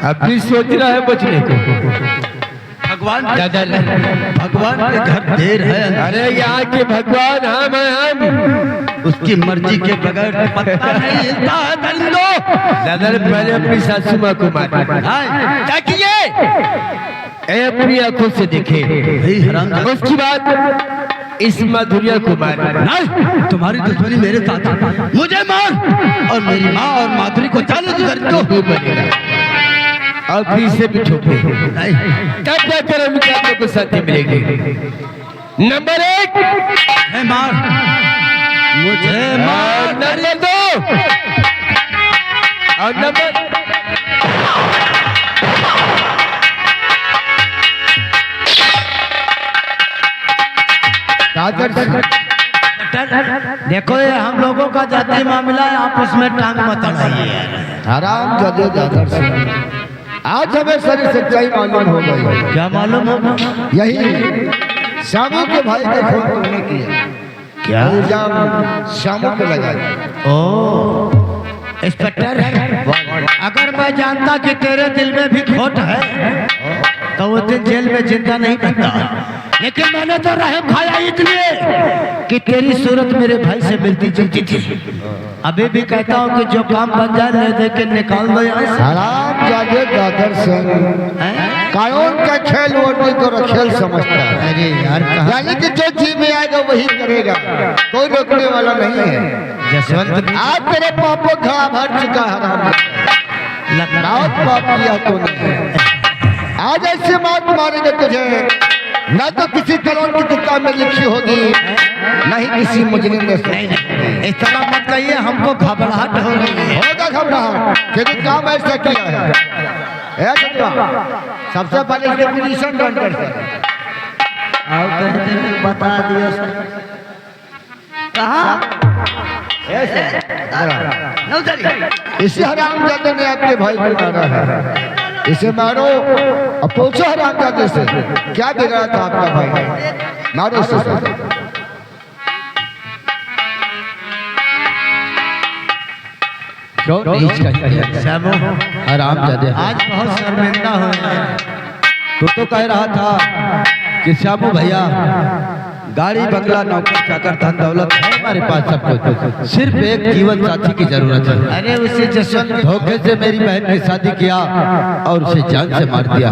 अब भी सोच रहा है बचने को? भगवान दादा भगवान के घर देर है। अरे यहाँ के भगवान हम उसकी मर्जी के बगैर पत्ता नहीं हिलता है दरिंदो। दादा ने पहले अपनी सासू माँ को मारा, अपनी आंखों से देखे। उसके बाद इस माधुरिया को मारा। नहीं, तुम्हारी दुश्मनी मेरे साथ है। मुझे मार और मेरी माँ और माधुरी को जाने दो दरिंदो। बनेगा और फिर से भी ठोके, तब जाकर हम को शांति मिलेगी। नंबर 1 है मार, मुझे मार नंबर 2 और नंबर देखो, ये हम लोगों का जाति मामला है, आप उसमें टांग मत अड़ाइए। हराम जादे दादर से आज हमें सारी सच्चाई मालूम हो गई। क्या मालूम होगा? यही श्यामू के भाई के खून तुमने किया। क्या इल्जाम श्यामू पे लगा। ओ इंस्पेक्टर, अगर मैं जानता कि तेरे दिल में भी खोट है तो वो दिन जेल में जिंदा नहीं रहता। लेकिन मैंने तो रहम खाया इसलिए कि तेरी सूरत मेरे भाई से मिलती जुलती थी। अभी भी कहता हूँ कि जो काम बन जाए ले दे के निकाल दो यहाँ से। हराम जादे दादर से कानून का खेल वर्दी को रखेल समझता है। अरे यार, यानी कि जो जी में आएगा वही करेगा, कोई रोकने वाला नहीं है। जसवंत, आज तेरे पाप को घड़ा भर चुका है हराम। बहुत पाप किया तूने। आज ऐसे मौत मारेंगे तुझे न तो किसी करोड़ की किताब में लिखी होगी, नहीं किसी मुजरिम ने सुनी। इस तरह मत कहिए, हमको घबराहट हो रही है। होगा घबराहट, क्योंकि काम ऐसा किया है। सबसे पहले इसके पोजीशन डॉक्टर सर बता दियो सर। इसे हरामजादे ने आपके भाई को मारा है, इसे मारो और पूछो हरामजादे से क्या बिगड़ा था आपका भाई, मारो इसे। श्यामू, हरामजादे आज बहुत शर्मिंदा हुए। तो कह रहा था कि श्यामू भैया गाड़ी बंगला नौकरी चाकर धन दौलत है हमारे पास सब कुछ, सिर्फ एक जीवन साथी की जरूरत है। अरे उसे जसवंत धोखे से मेरी बहन की शादी किया और उसे जान से मार दिया,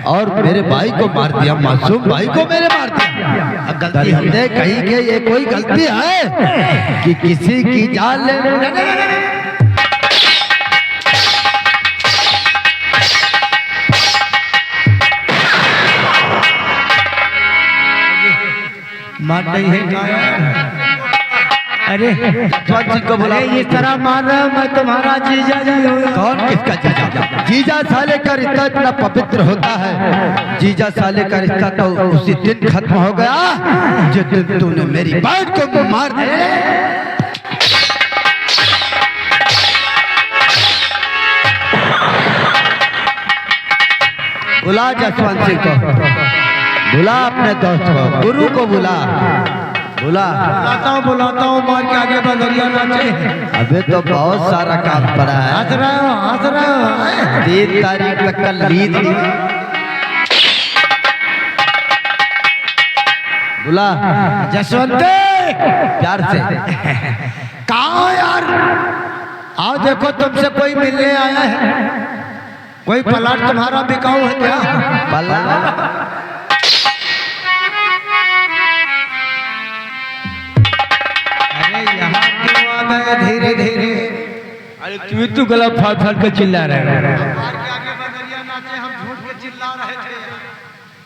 और मेरे भाई को मार दिया, मासूम भाई को मेरे मार दिया। गलती हमने कही कि ये कोई गलती है कि किसी की जान ले। मार नहीं है क्या? अरे जी को बोला, इस तरह मार रहा हूं मैं तुम्हारा जीजा जी हूं। कौन किसका जीजा? जीजा साले का रिश्ता इतना पवित्र होता है, जीजा साले का रिश्ता तो उसी दिन खत्म हो गया जिस दिन तूने मेरी बहन को मार दिया। बुला जसवंत सिंह को, बुला अपने दोस्त को, गुरु को बुला, बुला। बुलाता हूँ मार के आगे बदरिया नाचे। अबे तो बहुत सारा काम पड़ा है। हंस रहे हो 3 तारीख तक का लीड बुला जसवंत, प्यार से। कहाँ यार? आओ देखो, तुमसे कोई मिलने आया है। कोई प्लाट तुम्हारा बिकाऊ है क्या? पला अरे यहाँ क्यों आ गए धीरे धीरे? अरे तुम्हें तो गला फाड़ फाड़ कर चिल्ला रहे हो। हम झूठ के चिल्ला रहे थे।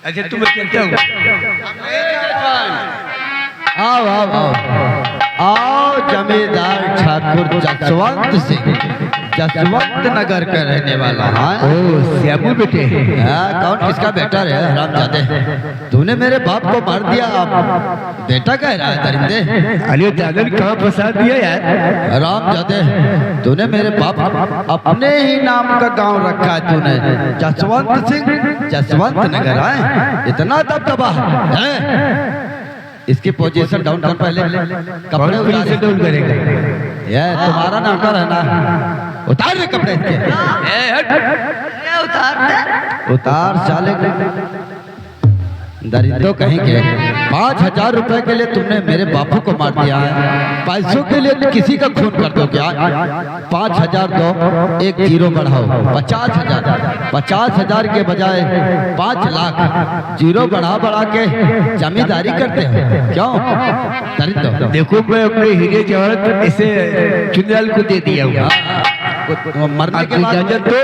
अच्छा तुम्हें कहता हूँ, आओ आओ आओ आओ, जमींदार ठाकुर जसवंत सिंह, जसवंत नगर का रहने वाला है। ओ श्यामू बेटे, कौन किसका बेटा है? हरामजादे, तूने मेरे बाप को मार दिया, अब बेटा कह रहा है दरिंदे। अरे दादा ने कहाँ फंसा दिया यार? हरामजादे, तूने मेरे बाप अपने ही नाम का गांव रखा है तूने, जसवंत सिंह, जसवंत नगर है। इतना दबदबा है। इसकी पोजीशन डाउन कर पहले, कपड़े उतार से डाउन करेगा। ये तुम्हारा नौकर है ना, उतार दे कपड़े इसके। उतार साले दरिंदो कहीं के। 5,000 रुपए के लिए तुमने मेरे बापू को मार दिया है, पैसों के लिए किसी का खून कर दो क्या? 5,000 दो, एक जीरो बढ़ाओ, 50,000। 50,000 के बजाय 5 लाख जीरो बढ़ा बढ़ा के जमींदारी करते हो क्यों दरिंदो? देखो मैं अपने हीरे जवाहरत इसे चुनलाल को दे दिया हूँ। मरने के बाद इजाजत दो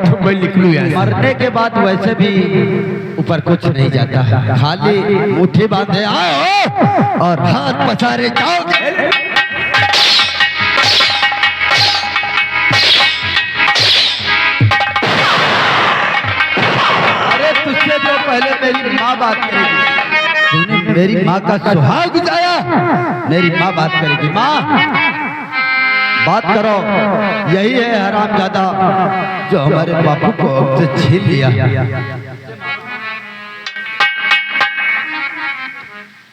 तो मैं निकलूँ यहाँ से। मरने के बाद वैसे भी ऊपर कुछ नहीं जाता, खाली मुट्ठी बांधे आओ और हाथ पसारे जाओ। अरे तुझसे तो पहले मेरी माँ बात करेगी, तूने मेरी माँ का सुहाग जाया, मेरी माँ बात करेगी। माँ बात करो, यही है हरामजादा जो हमारे बापू को हमसे छीन लिया।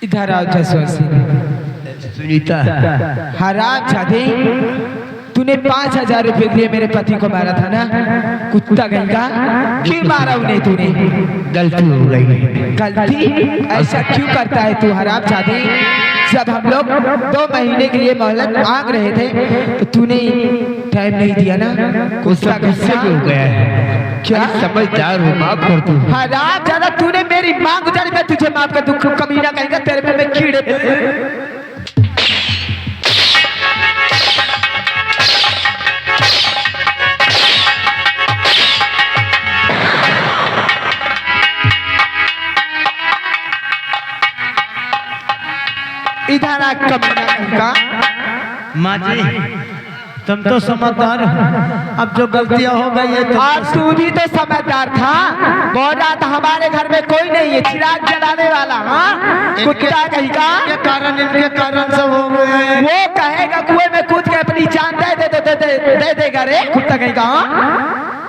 इधर आओ जसवंत सिंह। सुनीता, हरामजादे, तूने 5,000 रुपए दिए मेरे पति को मारा था ना, कुत्ता कहीं का? क्यों मारा उन्हें तूने? गलती हो गई। गलती? ऐसा क्यों करता है तू हरामजादे? जब हम लोग 2 महीने के लिए मोहलत मांग रहे थे तो तूने टाइम नहीं दिया ना, गुस्सा गुस्से में हो गया है। क्या? समझदार हो, माफ कर तू। हरामजादा, तूने मेरी मांग गुजारी, मैं तुझे माफ कर दूं। कमीना कहेगा तेरे में मैं कीड़े। इधर आ कमीना कहीं का। माँ जी तुम तो समझदार हो, अब जो गलतियां हो गई है तो और तू भी तो समझदार था। बोल रहा था हमारे घर में कोई नहीं है चिराग जलाने वाला। हाँ कुत्ता कहीं का। इनके कारण सब हो गए हैं। वो कहेगा कुएं में कूद के अपनी जान दे देगा रे कुत्ता कहीं का।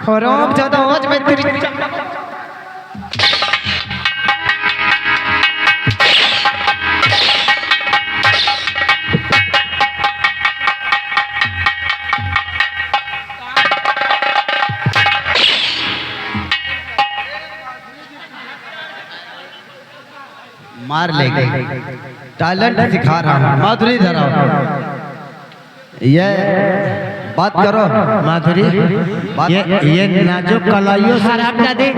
हराम ज्यादा आज मैं तेरी मार ले गई। टैलेंट सिखा रहा हूँ, माधुरी धरा। ये बात करो माधुरी बात ये नाजुक कलाइयों से हराम दे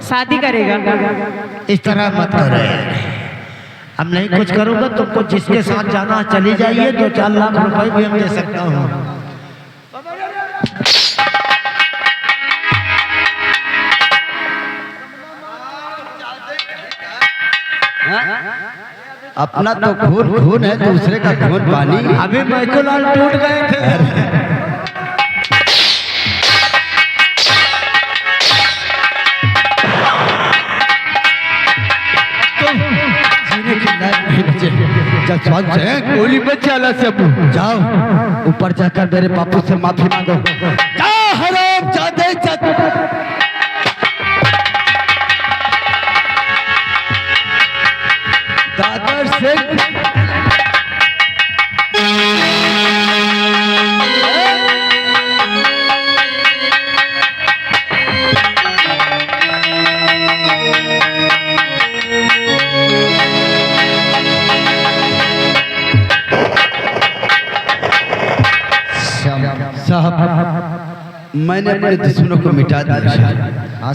शादी करेगा। इस तरह मत करो यार। अब नहीं कुछ करूंगा तुमको जिसके साथ जाना चली जाइए, 2-4 लाख रुपए भी हम दे सकता हूँ। अपना तो खून खून है, दूसरे का खून पानी। अभी मैकुलाल टूट गए थे। गोली मत चला सब। जाओ ऊपर जाकर मेरे बापू से माफी मांगो। जाओ हराम जादे दादर सिंह साहब, मैंने अपने दुश्मनों को मिटा दिया।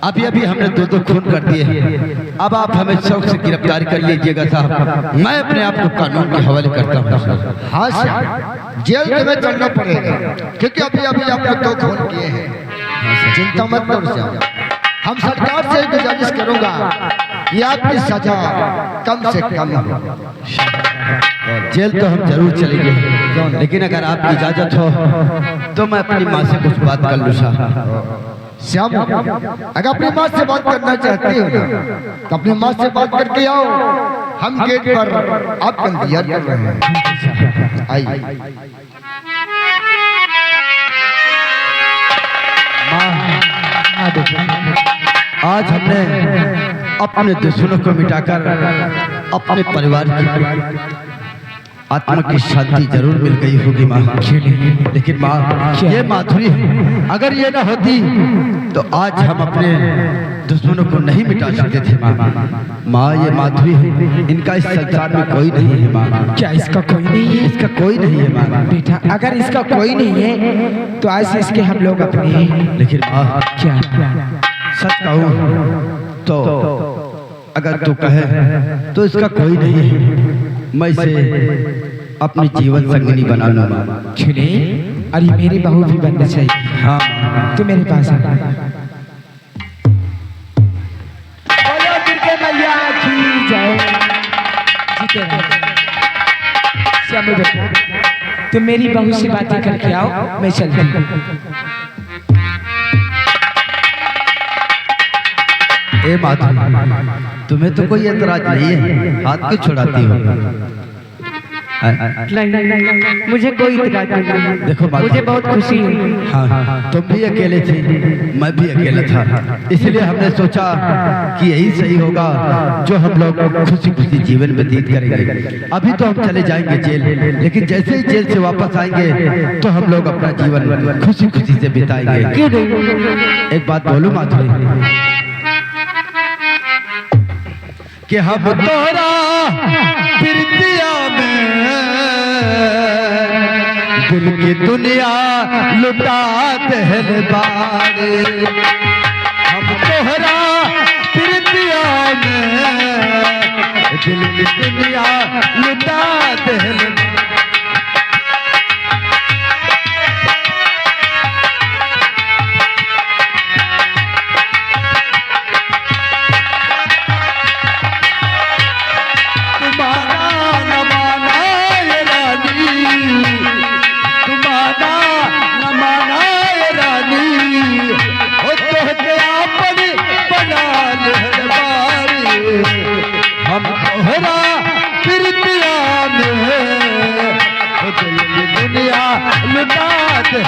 अभी अभी हमने 2 खून कर दिए। अब आप हमें शौक से गिरफ्तार कर लीजिएगा साहब। मैं अपने आप को कानून के हवाले करता हूँ। हाँ सर, जेल तुम्हें चलना पड़ेगा क्योंकि अभी अभी आपने 2 खून किए हैं। चिंता मत करो साहब, हम सरकार से गुजारिश करूंगा कि आपकी सजा कम से कम हो। जेल तो हम जरूर चलेंगे, लेकिन अगर आपकी इजाजत हो तो मैं अपनी माँ से कुछ बात कर लूँ साहब। श्याम, अगर अपनी माँ से बात करना चाहती हो ना तो अपनी माँ से बात करके आओ। हम गेट पर आपका इंतजार कर रहे हैं। आइए। आज हमने अपने दुश्मनों को मिटाकर अपने परिवार की आत्मा की शांति जरूर मिल गई होगी माँ। लेकिन माँ, ये माधुरी है, अगर ये ना होती तो आज हम अपने दुश्मनों को नहीं मिटा सकते थे माँ। माँ, ये माधुरी है, इनका इस संसार में कोई नहीं है माँ। क्या इसका कोई नहीं है? इसका कोई नहीं है माँ। बेटा अगर इसका कोई नहीं है तो आज से इसके हम लोग अपने हैं। लेकिन माँ, क्या सच कहूँ तो अगर तू कहे तो इसका कोई नहीं है। मैं इसे अपनी जीवन संगिनी बना लूंगा। सुने, और ये मेरी बहू भी बनना चाहिए। हाँ, तू मेरे पास आ। बोलो दुर्गे मैया की जय। जीते रहो। श्यामू बेटा, तुम मेरी बहू से बातें करके आओ, मैं चलती हूँ। ए माधुरी, तुम्हें तो कोई एतराज नहीं है, हाथ क्यों छुड़ाती हो? नहीं, मुझे कोई इतराज नहीं। देखो माधुरी, मुझे बहुत खुशी है। हाँ, तुम भी अकेले थे, मैं भी अकेला था, इसलिए हमने सोचा कि यही सही होगा जो हम लोग खुशी खुशी जीवन व्यतीत करेंगे। अभी तो हम चले जाएंगे जेल, लेकिन जैसे ही जेल से वापस आएंगे तो हम लोग अपना जीवन खुशी खुशी से बिताएंगे। क्यों नहीं? एक बात बोलूं माधुरी, कि हम तोरा प्रीतिया में दिल की दुनिया लुटा दहल बारे। हम तोहरा प्रीतिया में दिल की दुनिया लुटा दहल। तुम्हारा हम तोहरा प्रीतिया में दिल की दुनिया लुटा दे